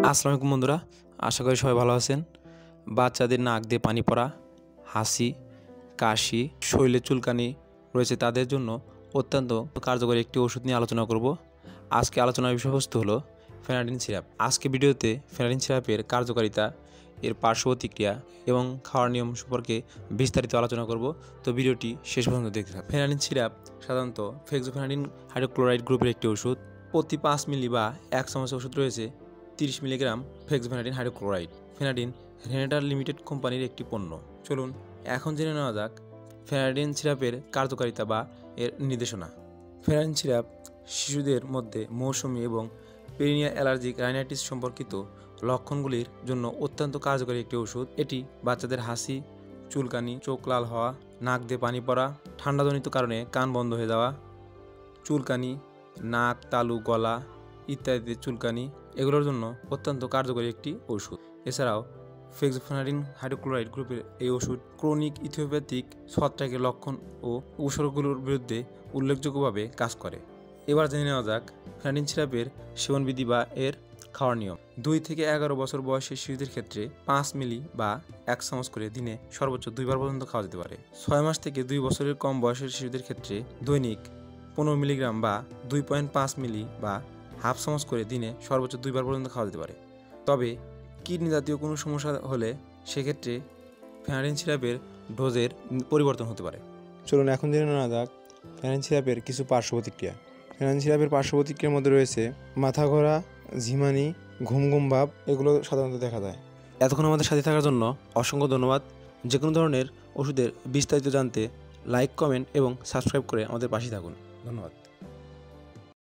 আসসালামু আলাইকুম বন্ধুরা, আশা করি সবাই ভালো আছেন। বাচ্চাদের নাক দিয়ে পানি পড়া, হাসি, কাশি, শরীরে চুলকানি রয়েছে তাদের জন্য অত্যন্ত কার্যকরী একটি ওষুধ নিয়ে আলোচনা করব। আজকে আলোচনার বিষয়বস্তু হলো ফেনাডিন সিরাপ। আজকে ভিডিওতে ফেনাডিন সিরাপের কার্যকারিতা, এর পার্শ্ব প্রতিক্রিয়া এবং খাওয়ার নিয়ম সম্পর্কে বিস্তারিত আলোচনা করব। তো ভিডিওটি শেষ পর্যন্ত দেখতে থাকুন। ফেনাডিন সিরাপ সাধারণত ফেক্সোফেনাডিন হাইড্রোক্লোরাইড গ্রুপের একটি ওষুধ। প্রতি 5 মিলি বা 1 চামচ ওষুধ রয়েছে 30 মিলিগ্রাম ফেক্সোফেনাডিন হাইড্রোক্লোরাইড। ফেনাডিন রেনেটার লিমিটেড কোম্পানির একটি পণ্য। চলুন এখন জেনে নেওয়া যাক ফেনাডিন সিরাপের কার্যকারিতা বা এর নির্দেশনা। ফেনাডিন সিরাপ শিশুদের মধ্যে মৌসুমী এবং পেরিনিয়াল অ্যালার্জিক রাইনাইটিস সম্পর্কিত লক্ষণগুলির জন্য অত্যন্ত কার্যকরী একটি ওষুধ। এটি বাচ্চাদের হাসি, চুলকানি, চোখ লাল হওয়া, নাক দিয়ে পানি পড়া, ঠান্ডাজনিত কারণে কান বন্ধ হয়ে যাওয়া, চুলকানি, নাক, তালু, গলা ইত্যাদিতে চুলকানি, এগুলোর জন্য অত্যন্ত কার্যকরী একটি ওষুধ। এছাড়াও ফেক্সোফেনাডিন হাইড্রোক্লোরাইড গ্রুপের এই ওষুধ ক্রনিক ইথিওপ্যাথিক ছত্রাকের লক্ষণ ও উপসর্গগুলোর বিরুদ্ধে উল্লেখযোগ্যভাবে কাজ করে। এবার জেনে নেওয়া যাক ফেনাডিন সিরাপের সেবনবিধি বা এর খাওয়ার নিয়ম। 2 থেকে 11 বছর বয়সের শিশুদের ক্ষেত্রে 5 মিলি বা 1 চামচ করে দিনে সর্বোচ্চ 2 বার পর্যন্ত খাওয়া যেতে পারে। 6 মাস থেকে 2 বছরের কম বয়সের শিশুদের ক্ষেত্রে দৈনিক 15 মিলিগ্রাম বা 2.5 মিলি বা হাফ চামচ করে দিনে সর্বোচ্চ 2 বার পর্যন্ত খাওয়া যেতে পারে। তবে কিডনি জাতীয় কোনো সমস্যা হলে সেক্ষেত্রে ফেনাডিন সিরাপের ডোজের পরিবর্তন হতে পারে। চলুন এখন জেনে নেওয়া যাক ফেনাডিন সিরাপের কিছু পার্শ্ব প্রতিক্রিয়া। ফেনাডিন সিরাপের পার্শ্ব প্রতিক্রিয়ার মধ্যে রয়েছে মাথা ঘোরা, ঝিমানি, ঘুম ঘুম ভাব, এগুলো সাধারণত দেখা যায়। এতক্ষণ আমাদের সাথে থাকার জন্য অসংখ্য ধন্যবাদ। যে কোনো ধরনের ওষুধের বিস্তারিত জানতে লাইক, কমেন্ট এবং সাবস্ক্রাইব করে আমাদের পাশে থাকুন। ধন্যবাদ।